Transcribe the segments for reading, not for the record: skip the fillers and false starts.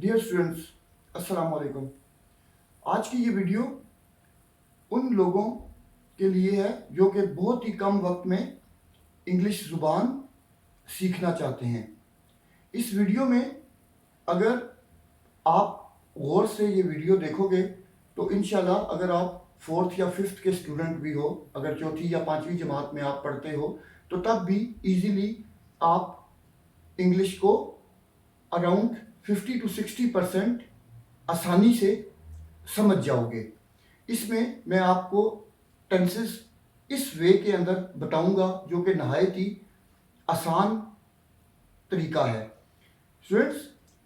Dear students, अस्सलाम वालेकुम। आज की ये वीडियो उन लोगों के लिए है जो कि बहुत ही कम वक्त में इंग्लिश ज़ुबान सीखना चाहते हैं। इस वीडियो में अगर आप गौर से ये वीडियो देखोगे तो इंशाल्लाह अगर आप फोर्थ या फिफ्थ के स्टूडेंट भी हो, अगर चौथी या पाँचवीं जमात में आप पढ़ते हो, तो तब भी इजीली आप इंग्लिश को अराउंड 50 to 60% आसानी से समझ जाओगे। इसमें मैं आपको टेंसेस इस वे के अंदर बताऊंगा जो कि नहायत ही आसान तरीका है। स्टूडेंट्स,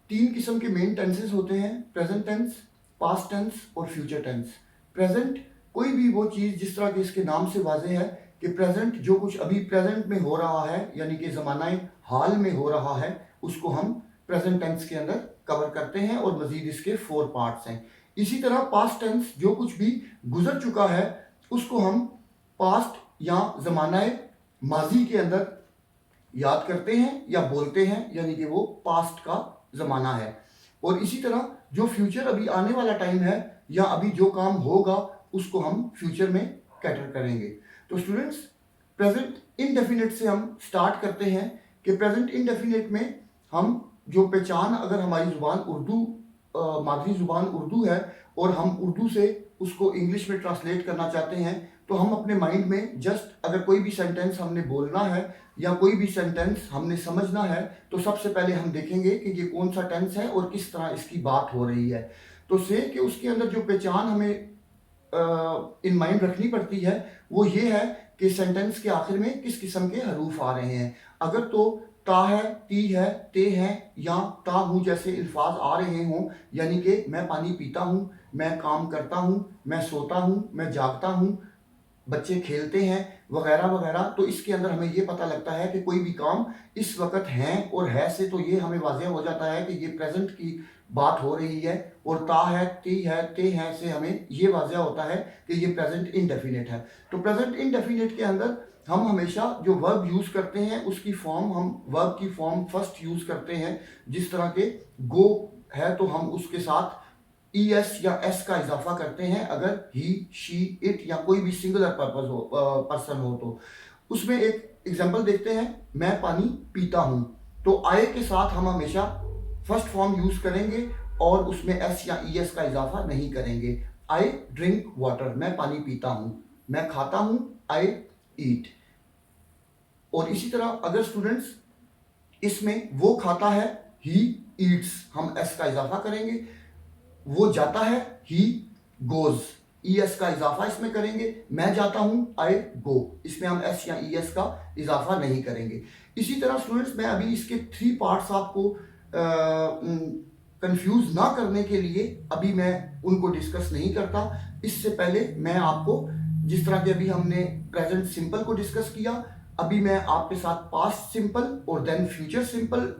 3 किस्म के मेन टेंसेस होते हैं: प्रेजेंट टेंस, पास्ट टेंस और फ्यूचर टेंस। प्रेजेंट कोई भी वो चीज़, जिस तरह के इसके नाम से वाज़ेह है कि प्रेजेंट जो कुछ अभी प्रेजेंट में हो रहा है, यानी कि ज़मानाए हाल में हो रहा है, उसको हम प्रेजेंट टेंस के अंदर कवर करते हैं और मज़ीद इसके 4 पार्ट्स हैं। इसी तरह पास्ट टेंस जो कुछ भी गुजर चुका है उसको हम पास्ट या ज़मानाए माजी के अंदर याद करते हैं या बोलते हैं, यानी कि वो पास्ट का ज़माना है। और इसी तरह जो फ्यूचर अभी आने वाला टाइम है या अभी जो काम होगा उसको हम फ्यूचर में कैटर करेंगे। तो स्टूडेंट्स, प्रेजेंट इनडेफिनिट से हम स्टार्ट करते हैं कि प्रेजेंट इनडेफिनिट में हम जो पहचान, अगर हमारी ज़ुबान उर्दू, मादरी ज़ुबान उर्दू है और हम उर्दू से उसको इंग्लिश में ट्रांसलेट करना चाहते हैं, तो हम अपने माइंड में जस्ट अगर कोई भी सेंटेंस हमने बोलना है या कोई भी सेंटेंस हमने समझना है, तो सबसे पहले हम देखेंगे कि ये कौन सा टेंस है और किस तरह इसकी बात हो रही है। तो से कि उसके अंदर जो पहचान हमें इन माइंड रखनी पड़ती है वो ये है कि सेंटेंस के आखिर में किस किस्म के हरूफ आ रहे हैं। अगर तो ता है, ती है, ते हैं या ता हूँ जैसे अल्फाज आ रहे हों, यानी कि मैं पानी पीता हूँ, मैं काम करता हूँ, मैं सोता हूँ, मैं जागता हूँ, बच्चे खेलते हैं वगैरह वगैरह, तो इसके अंदर हमें ये पता लगता है कि कोई भी काम इस वक्त है, और है से तो ये हमें वाज़ेह हो जाता है कि ये प्रेजेंट की बात हो रही है। और ता है, ती है, ते हैं से हमें ये वाज़ेह होता है कि ये प्रेजेंट इनडेफिनिट है। तो प्रेजेंट इनडेफिनिट के अंदर हम हमेशा जो वर्ब यूज़ करते हैं उसकी फॉर्म, हम वर्ब की फॉर्म फर्स्ट यूज़ करते हैं। जिस तरह के गो है तो हम उसके साथ एस या एस का इजाफा करते हैं अगर ही, शी, इट या कोई भी सिंगुलर पर्सन हो तो। उसमें एक एग्जांपल देखते हैं, मैं पानी पीता हूं, तो आए के साथ हम हमेशा फर्स्ट फॉर्म यूज करेंगे और उसमें एस या एस का इजाफा नहीं करेंगे। आई ड्रिंक वाटर, मैं पानी पीता हूं। मैं खाता हूं, आई ईट। और इसी तरह अगर स्टूडेंट्स इसमें वो खाता है, ही ईट्स, हम एस का इजाफा करेंगे। वो जाता है, ही गोज, एस का इजाफा इसमें करेंगे। मैं जाता हूं, आई गो, इसमें हम एस या एस का इजाफा नहीं करेंगे। इसी तरह स्टूडेंट्स, मैं अभी इसके 3 पार्ट्स आपको कंफ्यूज ना करने के लिए अभी मैं उनको डिस्कस नहीं करता। इससे पहले मैं आपको, जिस तरह के अभी हमने प्रेजेंट सिंपल को डिस्कस किया, अभी मैं आपके साथ पास्ट सिंपल और देन फ्यूचर सिंपल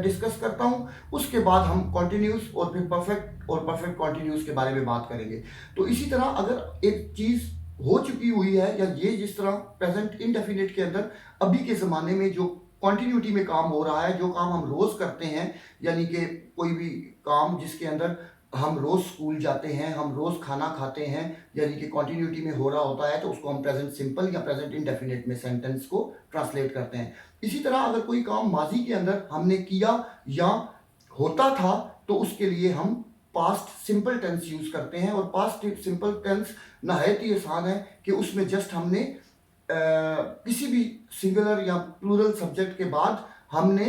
डिस्कस करता हूं। उसके बाद हम कॉन्टिन्यूस और फिर परफेक्ट और परफेक्ट कॉन्टिन्यूस के बारे में बात करेंगे। तो इसी तरह अगर एक चीज हो चुकी हुई है, या ये जिस तरह प्रेजेंट इनडेफिनिट के अंदर अभी के ज़माने में जो कॉन्टिन्यूटी में काम हो रहा है, जो काम हम रोज़ करते हैं, यानी कि कोई भी काम जिसके अंदर हम रोज़ स्कूल जाते हैं, हम रोज़ खाना खाते हैं, यानी कि कॉन्टिन्यूटी में हो रहा होता है, तो उसको हम प्रेजेंट सिंपल या प्रेजेंट इनडेफिनिट में सेंटेंस को ट्रांसलेट करते हैं। इसी तरह अगर कोई काम माजी के अंदर हमने किया या होता था, तो उसके लिए हम पास्ट सिंपल टेंस यूज करते हैं। और पास्ट सिंपल टेंस नहायत ही आसान है कि उसमें जस्ट हमने किसी भी सिंगुलर या प्लूरल सब्जेक्ट के बाद हमने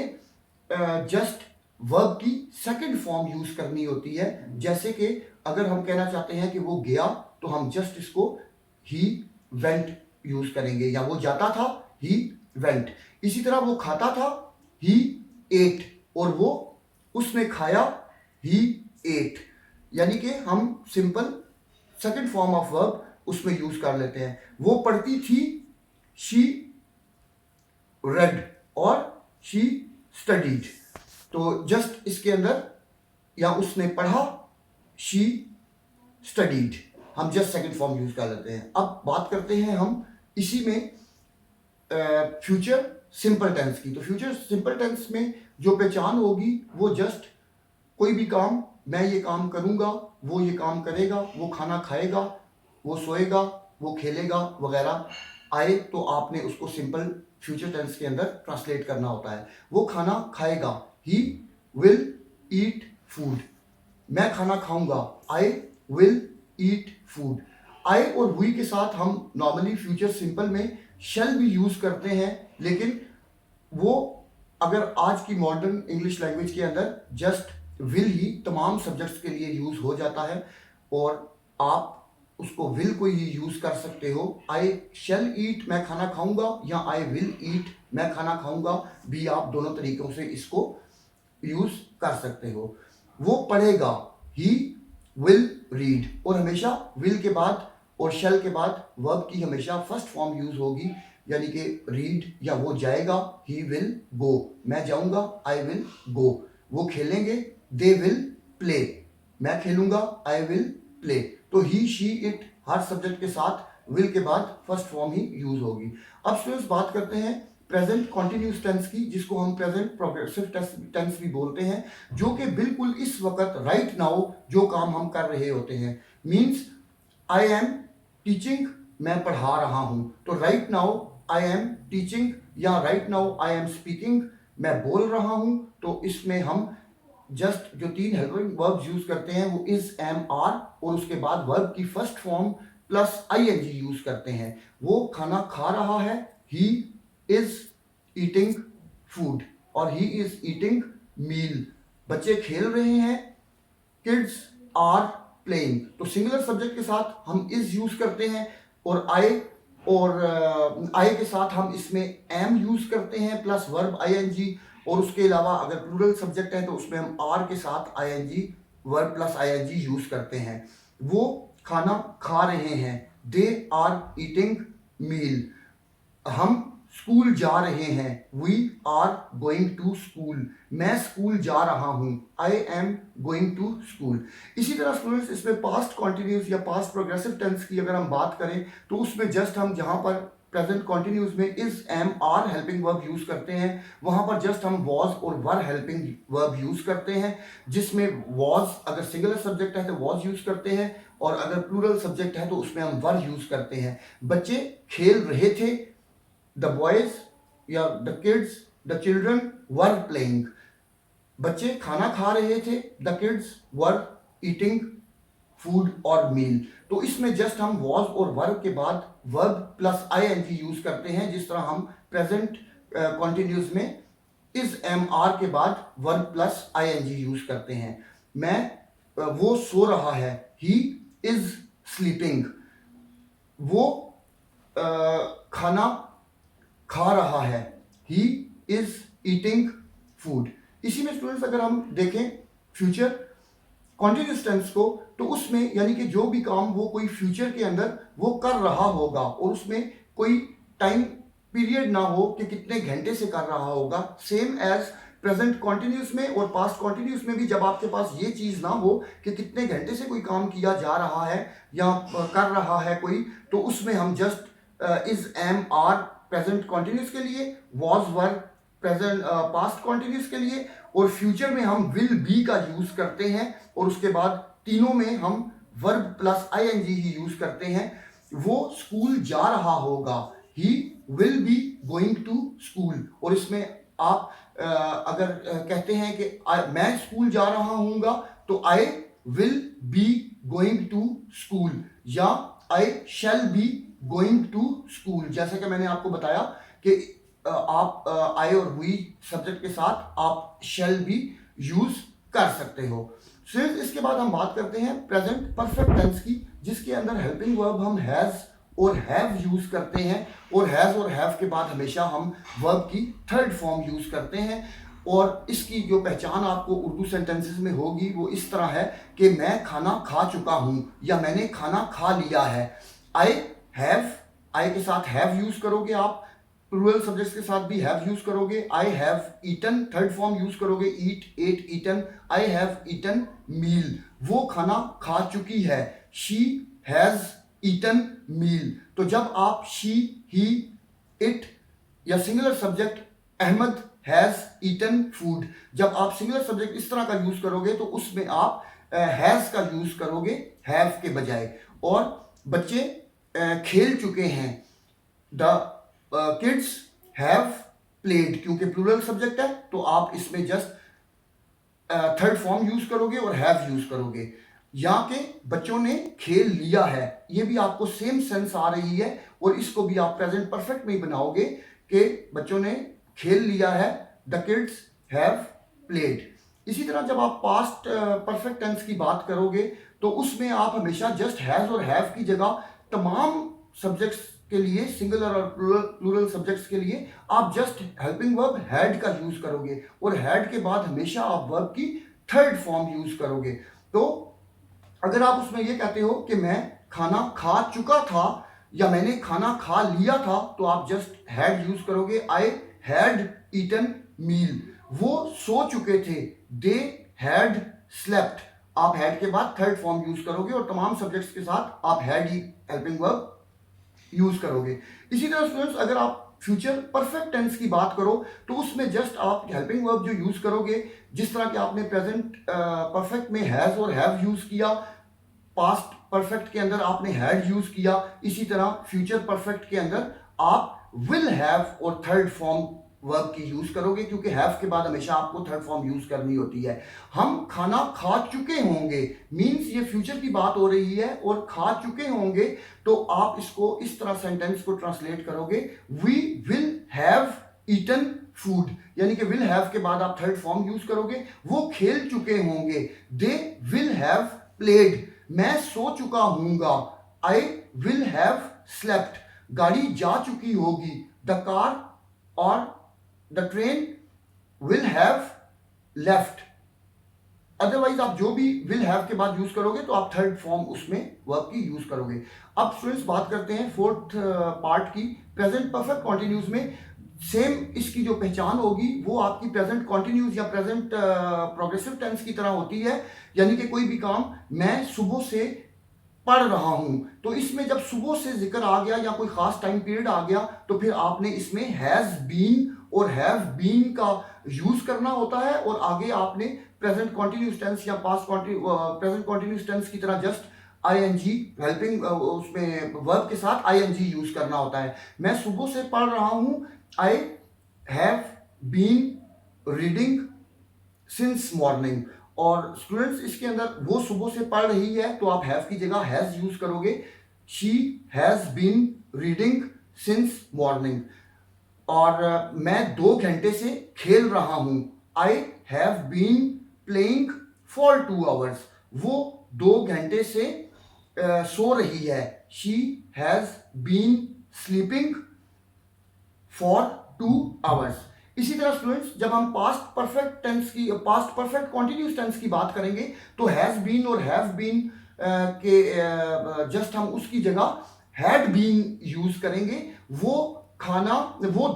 जस्ट वर्ब की सेकंड फॉर्म यूज करनी होती है। जैसे कि अगर हम कहना चाहते हैं कि वो गया, तो हम जस्ट इसको ही वेंट यूज करेंगे, या वो जाता था, ही वेंट। इसी तरह वो खाता था, ही एट, और वो उसने खाया, ही एट। यानी कि हम simple second form of verb उसमें यूज कर लेते हैं। वो पढ़ती थी, शी रेड, और शी स्टडीड। तो जस्ट इसके अंदर, या उसने पढ़ा, शी स्टडीड, हम जस्ट सेकंड फॉर्म यूज कर लेते हैं। अब बात करते हैं हम इसी में फ्यूचर सिंपल टेंस की। तो फ्यूचर सिंपल टेंस में जो पहचान होगी वो जस्ट कोई भी काम, मैं ये काम करूँगा, वो ये काम करेगा, वो खाना खाएगा, वो सोएगा, वो खेलेगा वगैरह आए तो आपने उसको सिंपल फ्यूचर टेंस के अंदर ट्रांसलेट करना होता है। वो खाना खाएगा, ही विल ईट फूड। मैं खाना खाऊंगा, आई विल ईट फूड। आई और वी के साथ हम नॉर्मली फ्यूचर सिंपल में शैल भी यूज करते हैं, लेकिन वो अगर आज की मॉडर्न इंग्लिश लैंग्वेज के अंदर जस्ट विल ही तमाम सब्जेक्ट्स के लिए यूज हो जाता है और आप उसको विल को ही यूज कर सकते हो। आई शैल ईट, मैं खाना खाऊंगा, या आई विल ईट, मैं खाना खाऊंगा भी आप दोनों तरीकों से इसको यूज कर सकते हो। वो पढ़ेगा, ही विल रीड, और हमेशा विल के बाद और शैल के बाद वर्ब की हमेशा फर्स्ट फॉर्म यूज होगी, यानी कि रीड, या वो जाएगा, ही विल गो, मैं जाऊंगा, आई विल गो। वो खेलेंगे, दे विल प्ले, मैं खेलूंगा, आई विल प्ले। तो ही, शी, इट हर सब्जेक्ट के साथ विल के बाद फर्स्ट फॉर्म ही यूज होगी। अब स्टूडेंट्स बात करते हैं प्रेजेंट कॉन्टिन्यूस टेंस की, जिसको हम प्रेजेंट प्रोग्रेसिव टेंस भी बोलते हैं, जो कि बिल्कुल इस वक्त राइट नाउ जो काम हम कर रहे होते हैं। मीन्स आई एम टीचिंग, मैं पढ़ा रहा हूं, तो right now I am teaching, या right now I am speaking, मैं बोल रहा हूं। तो इसमें हम जस्ट जो 3 हेल्पिंग वर्ब्स यूज करते हैं वो इज, एम, आर, और उसके बाद वर्ब की first form plus ING use करते हैं। वो खाना खा रहा है, ही इज ईटिंग फूड, और ही इज ईटिंग मील। बच्चे खेल रहे हैं, किड्स आर प्लेइंग। तो सिंगुलर सब्जेक्ट के साथ हम इज यूज करते हैं, और आई के साथ हम इसमें एम यूज करते हैं प्लस वर्ब आईएनजी, और उसके अलावा अगर प्लूरल सब्जेक्ट है तो उसमें हम आर के साथ ING verb plus ING use करते हैं। वो खाना खा रहे हैं, दे आर ईटिंग मील। हम स्कूल जा रहे हैं, we are going to school, मैं स्कूल जा रहा हूं, I am going to school. इसी तरह स्टूडेंट्स इसमें पास्ट कॉन्टिन्यूस या पास्ट प्रोग्रेसिव टेंस की अगर हम बात करें तो उसमें जस्ट हम जहां पर प्रेजेंट कॉन्टिन्यूस में is, am, are helping verb use करते हैं, वहां पर जस्ट हम वॉज और वर हेल्पिंग वर्ब यूज करते हैं, जिसमें वॉज अगर सिंगुलर सब्जेक्ट है तो वॉज यूज करते हैं, और अगर प्लूरल सब्जेक्ट है तो उसमें हम वर यूज करते हैं। बच्चे खेल रहे थे, द बॉयज या the kids, the children were playing. बच्चे खाना खा रहे थे, the kids were eating food और मील। तो इसमें जस्ट हम वॉज और वर्ब के बाद वर्ब प्लस आईएनजी यूज करते हैं, जिस तरह हम प्रेजेंट कॉन्टिन्यूस में इज, एम, आर के बाद वर्ब प्लस आईएनजी यूज करते हैं। वो सो रहा है, ही इज स्लीपिंग। वो खाना खा रहा है, ही इज ईटिंग फूड। इसी में स्टूडेंट्स अगर हम देखें फ्यूचर कॉन्टिन्यूस टेंस को, तो उसमें यानी कि जो भी काम वो कोई फ्यूचर के अंदर वो कर रहा होगा और उसमें कोई टाइम पीरियड ना हो कि कितने घंटे से कर रहा होगा, सेम एज प्रेजेंट कॉन्टिन्यूस में और पास्ट कॉन्टिन्यूस में भी जब आपके पास ये चीज ना हो कि कितने घंटे से कोई काम किया जा रहा है या कर रहा है कोई, तो उसमें हम just is, am, are present continuous के लिए, was, were present past continuous के लिए, और फ्यूचर में हम विल बी का यूज करते हैं, और उसके बाद तीनों में हम वर्ब प्लस आईएनजी ही यूज करते हैं। वो स्कूल जा रहा होगा, he will be going to school. और इसमें आप अगर कहते हैं कि मैं स्कूल जा रहा हूँगा, तो I will be going to school, या I shall be going to school. जैसे कि मैंने आपको बताया कि आप आई और वी सब्जेक्ट के साथ आप शैल भी यूज कर सकते हो। फिर इसके बाद हम बात करते हैं प्रेजेंट परफेक्ट टेंस की, जिसके अंदर हेल्पिंग वर्ब हम हैज और हैव यूज करते हैं, और हैज और हैव के बाद हमेशा हम वर्ब की थर्ड फॉर्म यूज करते हैं। और इसकी जो पहचान आपको उर्दू सेंटेंसेस में होगी वो इस तरह है कि मैं खाना खा चुका हूं, या मैंने खाना खा लिया है। आई हैव, आई के साथ हैव यूज करोगे आप, प्लूरल सब्जेक्ट्स के साथ भी हैव यूज करोगे। I have eaten third form use करोगे, eat, ate, eaten. I have eaten meal, वो खाना खा चुकी है। She has eaten meal. तो जब आप शी, ही, इट या singular subject Ahmad has eaten food. जब आप सिंगुलर सब्जेक्ट इस तरह का यूज करोगे तो उसमें आप हैज़ का यूज करोगे हैव के बजाय। और बच्चे खेल चुके हैं, द किड्स हैव प्लेड, क्योंकि प्लूरल सब्जेक्ट है तो आप इसमें जस्ट थर्ड फॉर्म यूज करोगे और हैव यूज करोगे। यहाँ के बच्चों ने खेल लिया है, ये भी आपको सेम सेंस आ रही है और इसको भी आप प्रेजेंट परफेक्ट में ही बनाओगे कि बच्चों ने खेल लिया है, द किड्स हैव प्लेड। इसी तरह जब आप पास्ट परफेक्ट टेंस की बात करोगे तो उसमें आप हमेशा जस्ट हैज और हैव की जगह तमाम सब्जेक्ट्स के लिए, सिंगुलर और प्लूरल सब्जेक्ट्स के लिए, आप जस्ट हेल्पिंग वर्ब हैड का यूज करोगे और हैड के बाद हमेशा आप वर्ब की थर्ड फॉर्म यूज करोगे। तो अगर आप उसमें ये कहते हो कि मैं खाना खा चुका था या मैंने खाना खा लिया था, तो आप जस्ट हैड यूज करोगे, आई हैड ईटन मील। वो सो चुके थे, दे हैड स्लेप्ट। आप हैड के बाद थर्ड फॉर्म यूज करोगे और तमाम सब्जेक्ट्स के साथ आप had he helping verb use करोगे। इसी तरह स्टूडेंट्स अगर आप फ्यूचर परफेक्ट टेंस की बात करो तो उसमें जस्ट आप हेल्पिंग वर्ब जो यूज करोगे, जिस तरह कि आपने प्रेजेंट परफेक्ट में हैज और हैव यूज किया, पास्ट परफेक्ट के अंदर आपने हैड यूज किया, इसी तरह फ्यूचर परफेक्ट के अंदर आप विल हैव और थर्ड फॉर्म वर्ब की यूज करोगे, क्योंकि हैव के बाद हमेशा आपको थर्ड फॉर्म यूज करनी होती है। हम खाना खा चुके होंगे मींस ये फ्यूचर की बात हो रही है और खा चुके होंगे, तो आप इसको इस तरह सेंटेंस को ट्रांसलेट करोगे, we will have eaten food, यानी कि विल हैव के बाद आप थर्ड फॉर्म यूज करोगे। वो खेल चुके होंगे, दे विल हैव प्लेड। मैं सो चुका हूंगा, आई विल हैव स्लेप्ट। गाड़ी जा चुकी होगी, द कार और the train will have left. Otherwise आप जो भी विल हैव के बाद यूज करोगे तो आप थर्ड फॉर्म उसमें वर्ब की यूज करोगे। अब स्टूडेंट्स बात करते हैं फोर्थ पार्ट की, प्रेजेंट परफेक्ट कॉन्टिन्यूज में। सेम इसकी जो पहचान होगी वो आपकी प्रेजेंट कॉन्टिन्यूज या प्रेजेंट प्रोग्रेसिव टेंस की तरह होती है, यानी कि कोई भी काम मैं सुबह से पढ़ रहा हूं, तो इसमें जब सुबह से जिक्र आ गया या कोई खास टाइम पीरियड आ गया तो फिर आपने इसमें हैज बीन और हैव बीन का यूज करना होता है और आगे आपने प्रेजेंट कॉन्टिन्यूस टेंस या पास्ट प्रेजेंट कॉन्टिन्यूस टेंस की तरह जस्ट आईएनजी हेल्पिंग उसमें वर्ब के साथ आईएनजी यूज करना होता है। मैं सुबह से पढ़ रहा हूं, I have been reading since morning. और स्टूडेंट्स इसके अंदर वो सुबह से पढ़ रही है तो आप हैव की जगह हैज यूज करोगे, she has been reading since morning. और मैं 2 घंटे से खेल रहा हूं, I have been playing for 2 hours. वो 2 घंटे से सो रही है, she has been sleeping for 2 hours. इसी तरह स्टूडेंट्स जब हम पास्ट परफेक्ट टेंस की, पास्ट परफेक्ट कॉन्टिन्यूस टेंस की बात करेंगे तो हैज बीन और हैव बीन के जस्ट हम उसकी जगह हैड बीन यूज करेंगे। वो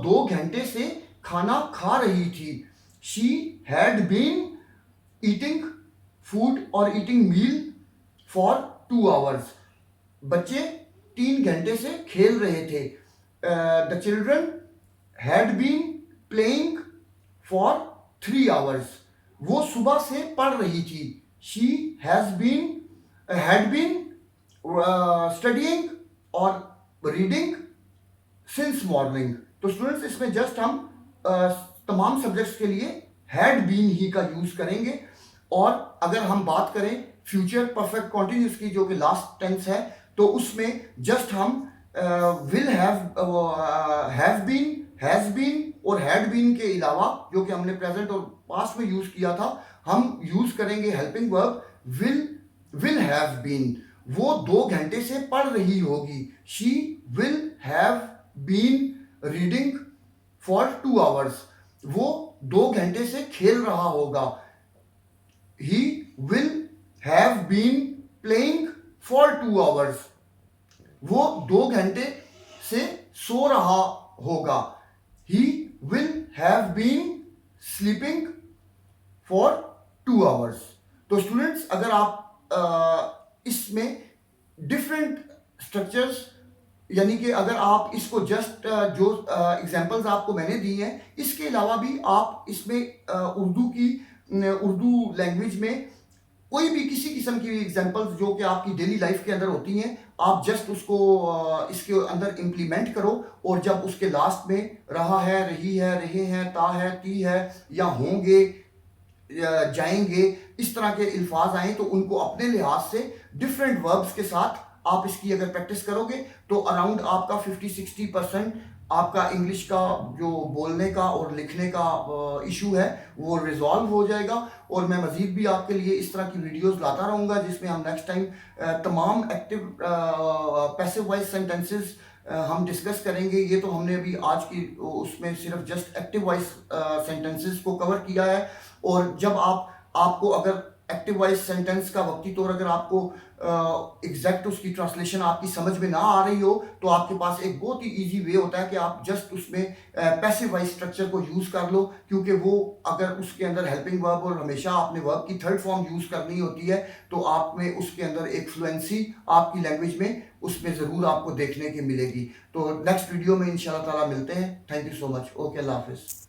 2 घंटे से खाना खा रही थी, she had been eating food और ईटिंग मील फॉर 2 आवर्स। बच्चे 3 घंटे से खेल रहे थे, the children had been playing for 3 hours. वो सुबह से पढ़ रही थी, शी हैड बीन स्टडीइंग और रीडिंग सिंस मॉर्निंग। तो स्टूडेंट्स इसमें जस्ट हम तमाम सब्जेक्ट्स के लिए हैड बीन ही का यूज करेंगे। और अगर हम बात करें फ्यूचर परफेक्ट कॉन्टिन्यूस की जो कि लास्ट टेंस है, तो उसमें जस्ट हम will have been, has been और हैड बीन के अलावा जो कि हमने प्रेजेंट और पास्ट में यूज किया था, हम यूज करेंगे helping verb will have been. वो 2 घंटे से पढ़ रही होगी, she will have been reading for 2 hours. वो 2 घंटे से खेल रहा होगा, he will have been playing for 2 hours. वो 2 घंटे से सो रहा होगा, he will have been sleeping for 2 hours. तो स्टूडेंट्स अगर आप इसमें डिफरेंट स्ट्रक्चर्स यानी कि अगर आप इसको जस्ट जो एग्जांपल्स आपको मैंने दी हैं, इसके अलावा भी आप इसमें उर्दू लैंग्वेज में कोई भी किसी किस्म की एग्जांपल्स जो कि आपकी डेली लाइफ के अंदर होती हैं, आप जस्ट उसको इसके अंदर इम्प्लीमेंट करो, और जब उसके लास्ट में रहा है, रही है, रहे हैं, ता है, ती है, या होंगे, जाएंगे, इस तरह के अल्फाज आए तो उनको अपने लिहाज से डिफरेंट वर्ब्स के साथ आप इसकी अगर प्रैक्टिस करोगे तो अराउंड आपका 50-60% आपका इंग्लिश का जो बोलने का और लिखने का इशू है वो रिजॉल्व हो जाएगा। और मैं मज़ीद भी आपके लिए इस तरह की वीडियोस लाता रहूँगा जिसमें हम नेक्स्ट टाइम तमाम एक्टिव पैसिव वॉइस सेंटेंसेस हम डिस्कस करेंगे। ये तो हमने अभी आज की उसमें सिर्फ जस्ट एक्टिव वॉइस सेंटेंसेस को कवर किया है। और जब आपको अगर एक्टिव वॉइस सेंटेंस का वक्ती तौर अगर आपको एग्जैक्ट उसकी ट्रांसलेशन आपकी समझ में ना आ रही हो तो आपके पास एक बहुत ही इजी वे होता है कि आप जस्ट उसमें पैसिव वॉइस स्ट्रक्चर को यूज़ कर लो, क्योंकि वो अगर उसके अंदर हेल्पिंग वर्ब और हमेशा आपने वर्ब की थर्ड फॉर्म यूज़ करनी होती है तो आप में उसके अंदर एक फ्लुएंसी आपकी लैंग्वेज में उसमें ज़रूर आपको देखने की मिलेगी। तो नेक्स्ट वीडियो में इंशाल्लाह ताला मिलते हैं। Thank you so much. Okay, अल्लाह हाफिज़।